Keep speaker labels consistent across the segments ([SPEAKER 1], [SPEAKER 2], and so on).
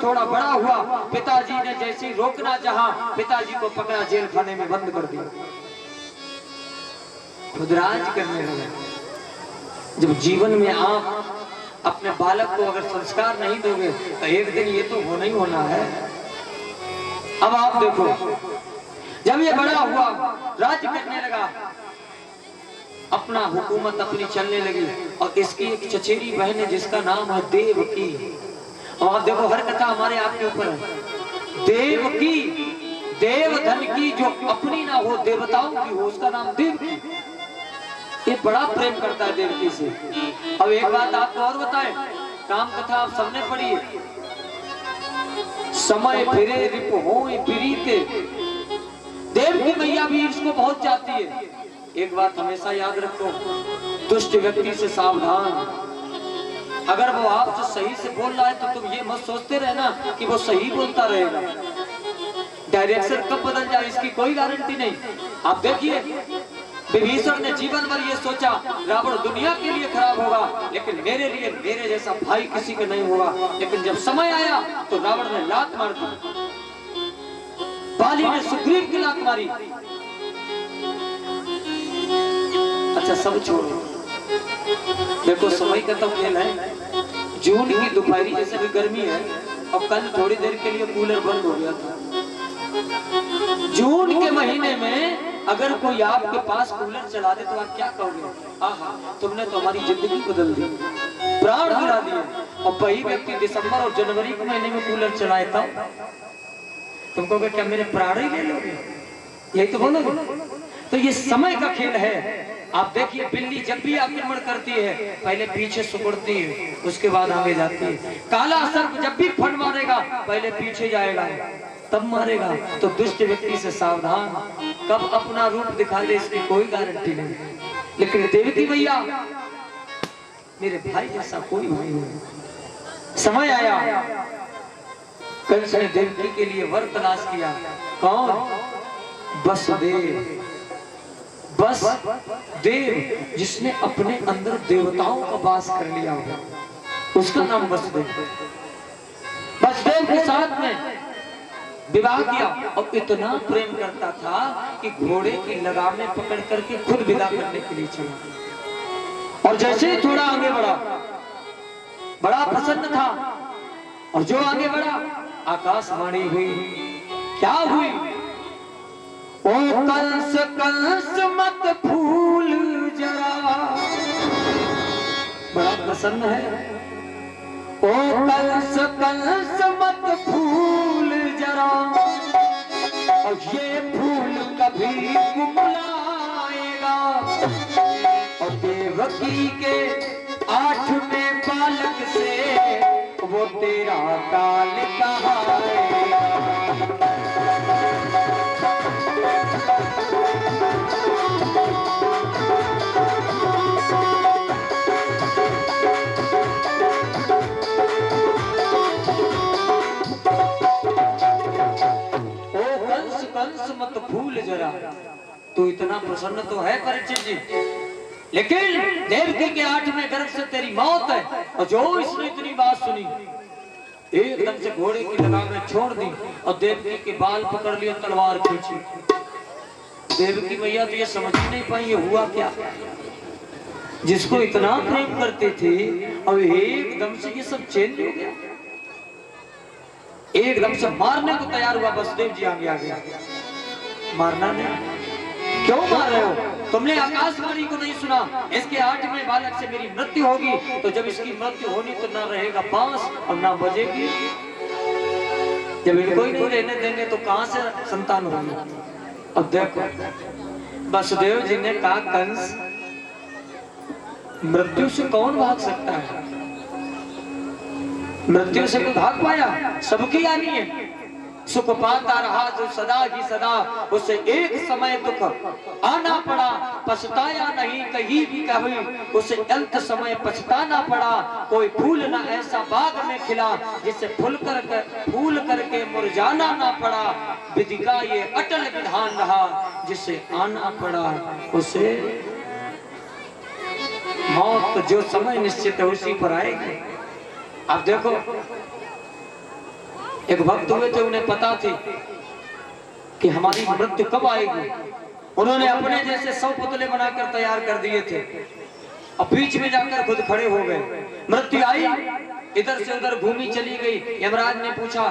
[SPEAKER 1] थोड़ा बड़ा हुआ, पिताजी ने जैसे ही रोकना चाहा, पिताजी को पकड़ा, जेल खाने में बंद कर दिया, खुदराज करने लगा। जब जीवन में आप अपने बालक को अगर संस्कार नहीं दोगे तो एक दिन ये तो होना ही होना है। अब आप देखो, जब ये बड़ा हुआ, राज्य करने लगा, अपना हुकूमत अपनी चलने लगी, और इसकी एक चचेरी बहन है जिसका नाम है देवकी। और आप देखो, हर कथा हमारे आपके ऊपर है। देवकी, देव धन की जो अपनी ना हो, देवताओं की हो, उसका नाम देवकी। ये बड़ा प्रेम करता है देवकी से। अब एक बात आपको और बताएं, राम कथा आप सबने पढ़ी है, समय फिरे रिप होए प्रीते। देवकी मैया भी इसको बहुत चाहती है। एक बात हमेशा याद रखो, दुष्ट व्यक्ति से सावधान। अगर वो आपसे सही से बोल रहा है तो तुम ये मत सोचते रहना कि वो सही बोलता रहेगा। डायरेक्शन कब बदल जाए इसकी कोई गारंटी नहीं। आप देखिए, विभीषण ने जीवन भर ये सोचा, रावण दुनिया के लिए खराब होगा, लेकिन मेरे लिए मेरे जैसा भाई किसी का नहीं होगा। लेकिन जब समय आया तो रावण ने लात मार दी, बाली ने सुग्रीव की लात मारी। अच्छा सब छोड़ो, देखो समय का तो खेल है। जून की दोपहरी जैसे भी गर्मी है, और कल थोड़ी देर के लिए कूलर बंद हो गया था। जून के महीने में अगर कोई आपके पास कूलर चला दे तो आप क्या कहोगे? आहा, तुमने तो हमारी जिंदगी बदल दी, प्राण गिरा दिए। और वही व्यक्ति दिसंबर और जनवरी के महीने में कूलर चलाए तब तुम कहोगे क्या मेरे प्राण ही ले लोगे? यही तो बोलोगे। तो ये समय का खेल है। आप देखिए, बिल्ली जब भी आक्रमण करती है पहले पीछे सुकुड़ती है, उसके बाद आगे जाती है। काला सर्प जब भी फन मारेगा पहले पीछे जाएगा, तब मारेगा। तो दुष्ट व्यक्ति से सावधान, कब अपना रूप दिखा दे इसकी कोई गारंटी नहीं। लेकिन देवकी मैया, मेरे भाई जैसा कोई भाई नहीं। समय आया, कंस ने देवकी के लिए वर तलाश किया। कौन? वसुदेव। बस देव, जिसने अपने अंदर देवताओं का वास कर लिया होगा, उसका नाम वसुदेव। वसुदेव के साथ में विवाह किया, और इतना प्रेम करता था कि घोड़े की लगामें पकड़ करके खुद विदा करने के लिए चला। और जैसे ही थोड़ा आगे बढ़ा, बड़ा प्रसन्न था, और जो आगे बढ़ा आकाशवाणी हुई। क्या हुई? ओ कंस कंस मत भूल जरा। बड़ा प्रसन्न है। ओ कंस कंस मत भूल जरा, और ये भूल कभी कुमलाएगा। और देवकी के 8वें बालक से वो तेरा काल कहाएगा। कंस मत भूल जरा। तो इतना प्रसन्न तो है परीक्षित जी, लेकिन देवकी के 8वें गर्भ से तेरी मौत है। और जो इसने इतनी बात सुनी, एकदम से घोड़े की लगामें छोड़ दी, और देवकी के बाल पकड़ लिए, तलवार खींची। देवकी मैया तो ये समझ ही नहीं पाई ये हुआ क्या। जिसको इतना प्रेम करते थे, और एकदम से ये सब चेंज हो गया। एकदम से मारने को तैयार हुआ। वसुदेव जी आगे आ गया। मारना नहीं, क्यों मार रहे हो? तुमने आकाशवाणी को नहीं सुना? इसके 8वें बालक से मेरी मृत्यु होगी, तो जब इसकी मृत्यु होनी तो ना रहेगा बांस और ना बजेगी। जब इनको ही नहीं रहने देंगे तो कहां से संतान होगी? अब देखो, वसुदेव जी ने कहा, कंस, मृत्यु से कौन भाग सकता है? मृत्यु से कोई भाग पाया? सबकी आनी है। सुख पाता रहा जो सदा ही सदा, उसे एक समय दुख आना पड़ा, पछताया नहीं कहीं भी कभी, उसे अंत समय पछताना पड़ा। कोई फूल ना ऐसा बाग में खिला, जिसे फूल करके मुरझाना ना पड़ा। विधि का ये अटल विधान रहा, जिसे आना पड़ा उसे मौत। जो समय निश्चित है उसी पर आएगी। अब देखो, एक भक्त हुए थे, उन्हें पता थी कि हमारी मृत्यु कब आएगी। उन्होंने अपने जैसे 100 पुतले बनाकर तैयार कर दिए थे और बीच में जाकर खुद खड़े हो गए। मृत्यु आई, इधर से उधर घूमी चली गई। यमराज ने पूछा,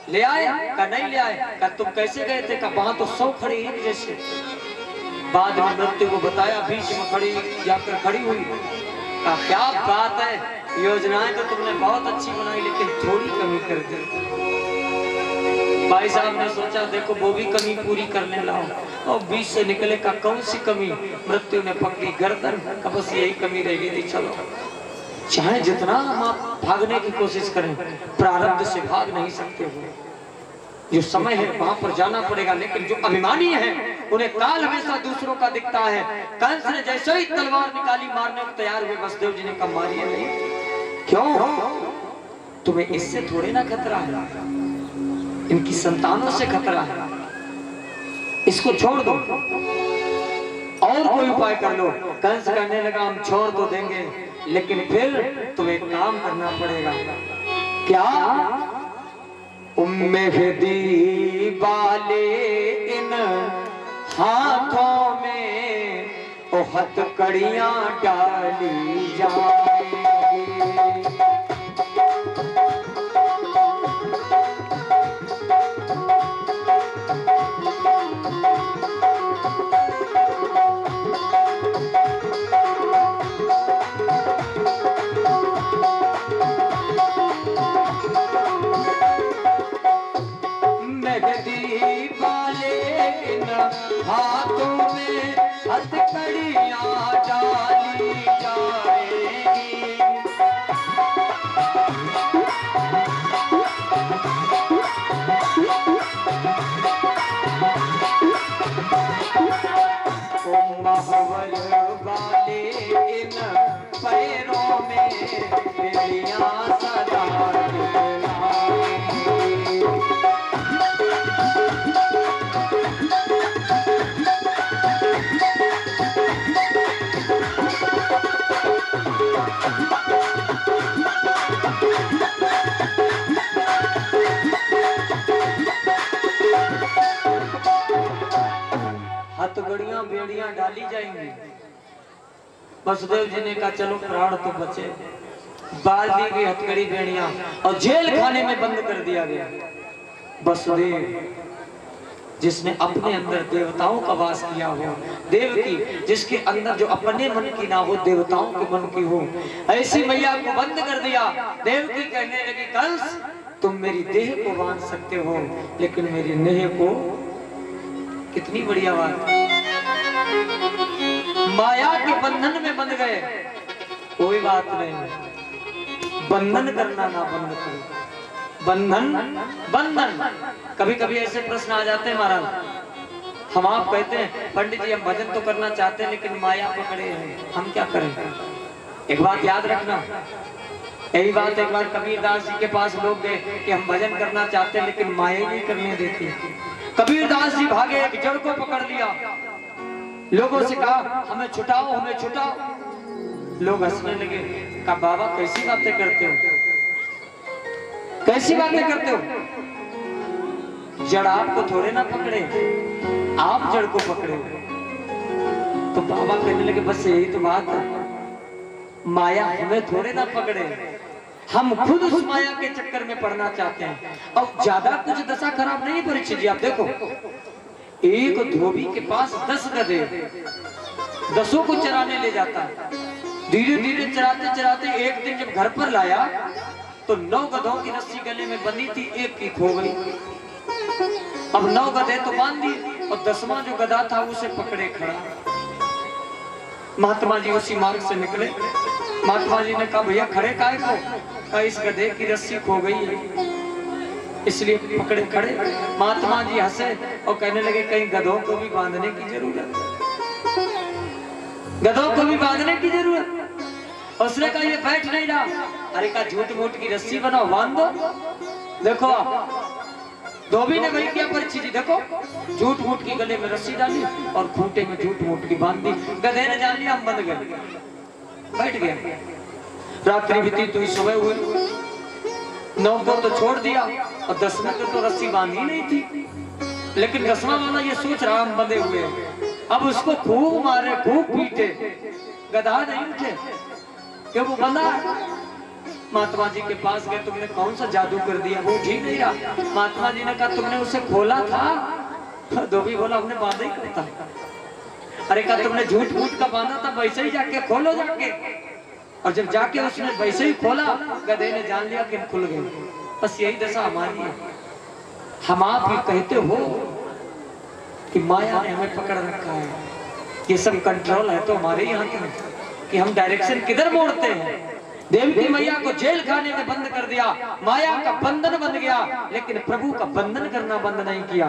[SPEAKER 1] ले आए? का नहीं ले आए। का तुम कैसे गए थे? का वहां तो 100 खड़े एक जैसे। बाद में मृत्यु को बताया, बीच में खड़ी जाकर खड़ी हुई। का क्या बात है, योजनाएं तो तुमने बहुत अच्छी बनाई लेकिन थोड़ी कमी कर दी। भाई साहब ने सोचा देखो वो भी कमी पूरी करने लाओ, और बीच से निकले का कौन सी कमी। मृत्यु ने पकड़ी गर्दन का, बस यही कमी रह गई थी। चलो, चाहे जितना हम आप भागने की कोशिश करें, प्रारब्ध से भाग नहीं सकते हो। जो समय है वहां पर जाना पड़ेगा। लेकिन जो अभिमानी है उन्हें काल हमेशा दूसरों का दिखता है। कंस ने जैसे ही तलवार निकाली मारने को तैयार हुए, वसुदेव जी ने कहा मारिए नहीं। क्यों? तुम्हें इससे थोड़े ना खतरा है, इनकी संतानों से खतरा है। इसको छोड़ दो और कोई उपाय कर लो। कंस कहने लगा हम छोड़ तो देंगे, लेकिन फिर तुम्हें काम करना पड़ेगा। क्या? मेहदी वाले इन हाथों में ओ हथकड़ियां डाली जाएंगी। हाथों में हथकड़ियां डाली जाएगी। महावल वाले इन पैरों में बेड़ियां सदा हथकड़ियां बेड़ियां डाली जाएंगी। वसुदेव जी ने कहा चलो प्राण तो बचे। बाल दी गई हथकड़ी बेड़ियां और जेल खाने में बंद कर दिया गया। वसुदेव जिसने अपने अंदर देवताओं का वास किया हो, देव की जिसके अंदर जो अपने मन की ना हो देवताओं के मन की हो, ऐसी मैया को बंद कर दिया। देव की कहने लगी कंस तुम मेरी देह को बांध सकते हो लेकिन मेरी नेह को। कितनी बढ़िया बात। माया के बंधन में बंध गए, कोई बात नहीं, बंधन करना ना बंद करो। बंधन बंधन। कभी कभी ऐसे प्रश्न आ जाते हैं महाराज, हम आप कहते हैं पंडित जी हम भजन तो करना चाहते हैं लेकिन माया पकड़े हैं, हम क्या करें। एक बात याद रखना, यही बात एक बार कबीरदास जी के पास लोग गए कि हम भजन करना चाहते हैं लेकिन माया नहीं करने देती। कबीरदास जी भागे, एक जड़ को पकड़ लिया, लोगों से कहा हमें छुटाओ हमें छुटाओ। लोग हंसने लगे, कहा बाबा कैसी बातें करते हो, कैसी बातें करते हो। जड़ आपको थोड़े ना पकड़े, आप जड़ को पकड़े। तो बाबा कहने लगे बस यही तो बात है, माया हमें थोड़े ना पकड़े, हम खुद उस माया के चक्कर में पड़ना चाहते हैं। और ज्यादा कुछ दशा खराब नहीं परीक्षित जी। आप देखो एक धोबी के पास 10 गधे, 10 को चराने ले जाता है। धीरे धीरे चराते चराते एक दिन जब घर पर लाया तो 9 गधों की रस्सी गले में बंधी थी, एक की खो गई। अब 9 गधे तो बांध दिए और 10वां जो गधा था उसे पकड़े खड़ा। महात्मा जी उसी मार्ग से निकले। महात्मा जी ने कहा भैया खड़े काहे को? कहा इस गधे की रस्सी खो गई है इसलिए पकड़े खड़े। महात्मा जी हंसे और कहने लगे कहीं गधों को भी बांधने की जरूरत, गधों को भी बांधने की जरूरत। उसने कहा ये बैठ नहीं रहा। अरे कहा झूठ मूठ की रस्सी बनाओ बांध दो। देखो धोबी ने वही किया परीक्षित जी, देखो झूठ मूठ की गले में रस्सी डाली और खूंटे में झूठ मूठ की बांध दी। गधे ने जान लिया हम बंध गए, बैठ गया। रात्रि बीती तो सुबह हुई, 9 को तो छोड़ दिया और 10 में तो रस्सी बांधी नहीं थी, लेकिन 10वां वाला ये सोच रहा हम बंधे हुए हैं। अब उसको खूब मारे खूब पीटे, गधा नहीं उठे कि वो बंधा है। महात्मा जी के पास गए, तुमने कौन सा जादू कर दिया, वो ठीक नहीं रहा। महात्मा जी ने कहा तुमने उसे खोला था? धोबी बोला हमने बांधा ही करता। अरे कहा तुमने झूठ मूठ का बांधा था, वैसे ही जाके खोलो जाके। और जब जाके उसने वैसे ही खोला, गधे ने जान लिया कि खुल गए। बस यही दशा हमारी है। हम आप ही कहते हो कि माया ने हमें पकड़ रखा है, ये सब कंट्रोल है तो हमारे ही हाथ में कि हम डायरेक्शन किधर मोड़ते हैं। देवी मैया को जेल खाने में बंद कर दिया, माया का बंधन बन गया, लेकिन प्रभु का बंधन करना बंद नहीं किया।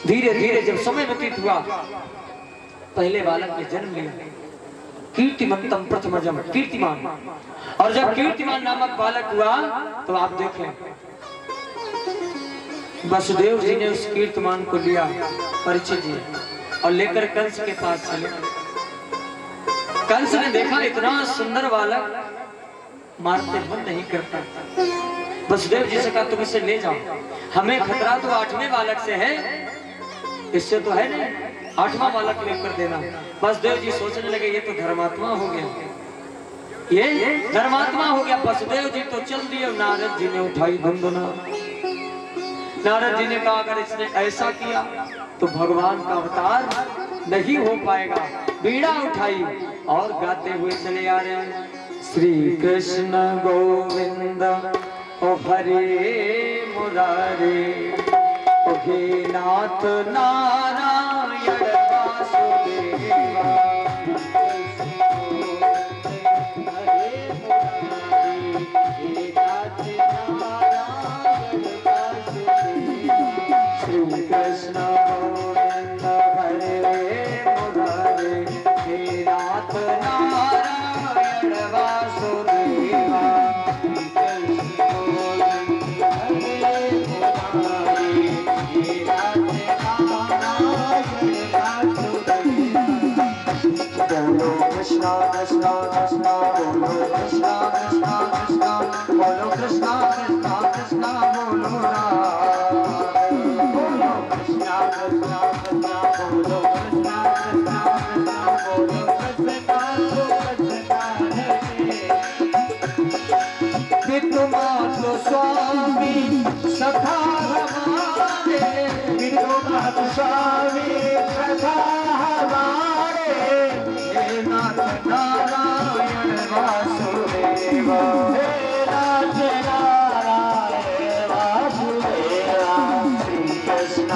[SPEAKER 1] धीरे धीरे जब समय व्यतीत हुआ, पहले बालक ने जन्म लिया, कीर्तिमंतम प्रथमजम, कीर्तिमान। और जब कीर्तिमान नामक बालक हुआ तो आप देखें वसुदेव जी ने उस कीर्तिमान को लिया, परीक्षित जी, और लेकर कंस के पास चले। कंस ने देखा इतना सुंदर बालक मारते मन नहीं करता। वसुदेव जी से कहा तुम इसे ले जाओ, हमें खतरा तो 8वें बालक से है, इससे तो है नहीं, 8वां बालक लेकर देना। वसुदेव जी सोचने लगे ये तो धर्मात्मा हो गया, ये धर्मात्मा हो गया। वसुदेव जी तो चल दिए, नारद जी ने उठाई धुंधुना। नारद जी ने कहा अगर इसने ऐसा किया तो भगवान का अवतार नहीं हो पाएगा। बीड़ा उठाई और गाते हुए चले आ रहे हैं, श्री कृष्ण गोविंद ओ हरे मुरारे, ओ हे नाथ नारायण वासुदेवा। कृष्ण गोविंद हरे मुरारे, हे नाथ नारायण वासुदेवा। बोलो कृष्णा कृष्णा कृष्णा, बोलो कृष्णा कृष्णा कृष्णा, बोलो कृष्णा कृष्णा कृष्णा, बोलो राम। बोलो कृष्णा कृष्णा कृष्णा, बोलो कृष्णा कृष्णा कृष्णा, बोलो कृष्णा कृष्णा हरे। विद्युमातु स्वामी सखा हमारे, विद्युमातु स्वामी सखा हमारे, हे नाथ नारायण वासुदेवा, हे नाथ नारायण वासुदेवा। श्री कृष्ण